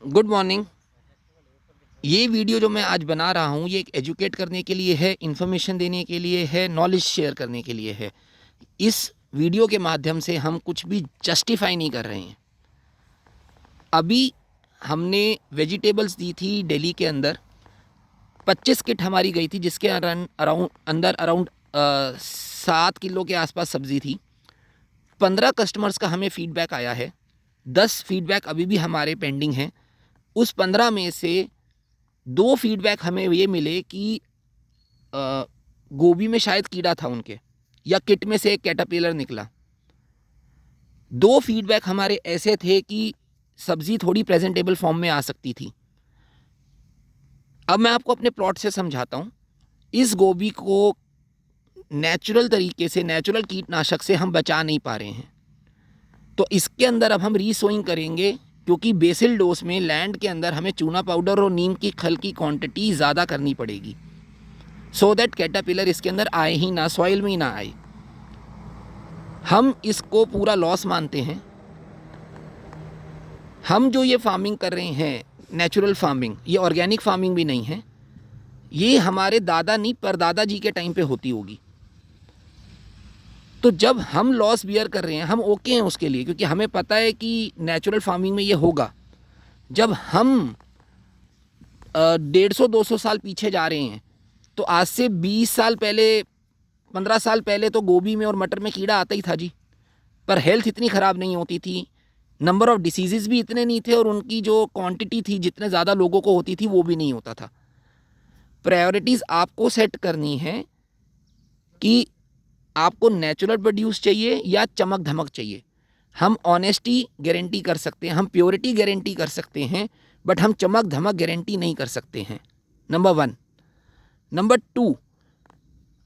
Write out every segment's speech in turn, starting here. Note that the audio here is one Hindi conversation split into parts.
Good morning. ये वीडियो जो मैं आज बना रहा हूँ ये एक एजुकेट करने के लिए है, इन्फॉर्मेशन देने के लिए है, नॉलेज शेयर करने के लिए है। इस वीडियो के माध्यम से हम कुछ भी जस्टिफाई नहीं कर रहे हैं। अभी हमने वेजिटेबल्स दी थी दिल्ली के अंदर, 25 किट हमारी गई थी जिसके अराउंड 7 किलो के आसपास सब्ज़ी थी। 15 कस्टमर्स का हमें फ़ीडबैक आया है, 10 फीडबैक अभी भी हमारे पेंडिंग हैं। उस 15 में से 2 फीडबैक हमें ये मिले कि गोभी में शायद कीड़ा था उनके, या किट में से एक कैटरपिलर निकला। 2 फीडबैक हमारे ऐसे थे कि सब्ज़ी थोड़ी प्रेजेंटेबल फॉर्म में आ सकती थी। अब मैं आपको अपने प्लॉट से समझाता हूँ। इस गोभी को नेचुरल तरीके से, नेचुरल कीटनाशक से हम बचा नहीं पा रहे हैं, तो इसके अंदर अब हम रीसोइंग करेंगे, क्योंकि बेसिल डोज में लैंड के अंदर हमें चूना पाउडर और नीम की खल की क्वांटिटी ज़्यादा करनी पड़ेगी, सो दैट कैटरपिलर इसके अंदर आए ही ना, सॉइल में ही ना आए। हम इसको पूरा लॉस मानते हैं। हम जो ये फार्मिंग कर रहे हैं, नेचुरल फार्मिंग, ये ऑर्गेनिक फार्मिंग भी नहीं है, ये हमारे दादा नहीं परदादा जी के टाइम पे होती होगी। तो जब हम लॉस बियर कर रहे हैं, हम ओके हैं उसके लिए, क्योंकि हमें पता है कि नेचुरल फार्मिंग में ये होगा। जब हम 150-200 साल पीछे जा रहे हैं, तो आज से 20 साल पहले, 15 साल पहले तो गोभी में और मटर में कीड़ा आता ही था जी, पर हेल्थ इतनी ख़राब नहीं होती थी, नंबर ऑफ़ डिसीज़ेज़ भी इतने नहीं थे, और उनकी जो क्वांटिटी थी, जितने ज़्यादा लोगों को होती थी, वो भी नहीं होता था। प्रायोरिटीज़ आपको सेट करनी है कि आपको नेचुरल प्रोड्यूस चाहिए या चमक धमक चाहिए। हम ऑनेस्टी गारंटी कर सकते हैं, हम प्योरिटी गारंटी कर सकते हैं, बट हम चमक धमक गारंटी नहीं कर सकते हैं। नंबर 1। नंबर 2,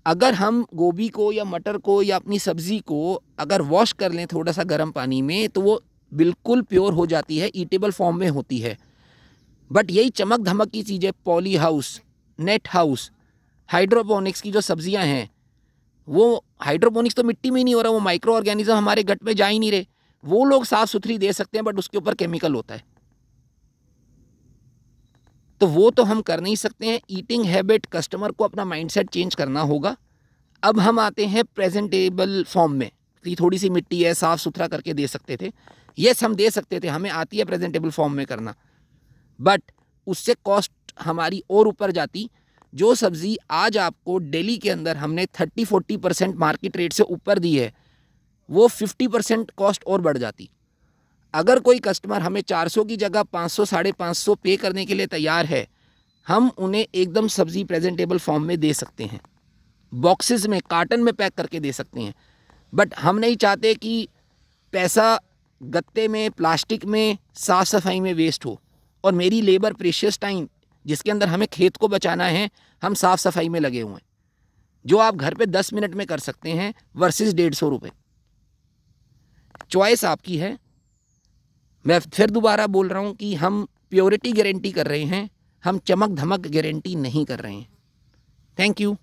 अगर हम गोभी को या मटर को या अपनी सब्ज़ी को अगर वॉश कर लें थोड़ा सा गर्म पानी में, तो वो बिल्कुल प्योर हो जाती है, ईटेबल फॉर्म में होती है। बट यही चमक धमक की चीज़ें, poly house, net house, hydroponics की जो सब्जियां हैं, वो हाइड्रोपोनिक्स तो मिट्टी में ही नहीं हो रहा, वो माइक्रो ऑर्गेनिज्म हमारे गट में जा ही नहीं रहे। वो लोग साफ़ सुथरी दे सकते हैं, बट उसके ऊपर केमिकल होता है, तो वो तो हम कर नहीं सकते हैं। ईटिंग हैबिट, कस्टमर को अपना माइंडसेट चेंज करना होगा। अब हम आते हैं प्रेजेंटेबल फॉर्म में, कि थोड़ी सी मिट्टी है, साफ़ सुथरा करके दे सकते थे। यस, हम दे सकते थे, हमें आती है प्रेजेंटेबल फॉर्म में करना, बट उससे कॉस्ट हमारी और ऊपर जाती। जो सब्ज़ी आज आपको दिल्ली के अंदर हमने 30-40% मार्केट रेट से ऊपर दी है, वो 50% कॉस्ट और बढ़ जाती। अगर कोई कस्टमर हमें 400 की जगह 500, 550 पे करने के लिए तैयार है, हम उन्हें एकदम सब्ज़ी प्रेजेंटेबल फॉर्म में दे सकते हैं, बॉक्सेस में, कार्टन में पैक करके दे सकते हैं। बट हम नहीं चाहते कि पैसा गत्ते में, प्लास्टिक में, साफ़ सफाई में वेस्ट हो, और मेरी लेबर, प्रेशियस टाइम, जिसके अंदर हमें खेत को बचाना है, हम साफ़ सफाई में लगे हुए हैं, जो आप घर पे 10 मिनट में कर सकते हैं वर्सेस 150 रुपये। चॉइस आपकी है। मैं फिर दोबारा बोल रहा हूँ कि हम प्योरिटी गारंटी कर रहे हैं, हम चमक धमक गारंटी नहीं कर रहे हैं। Thank you.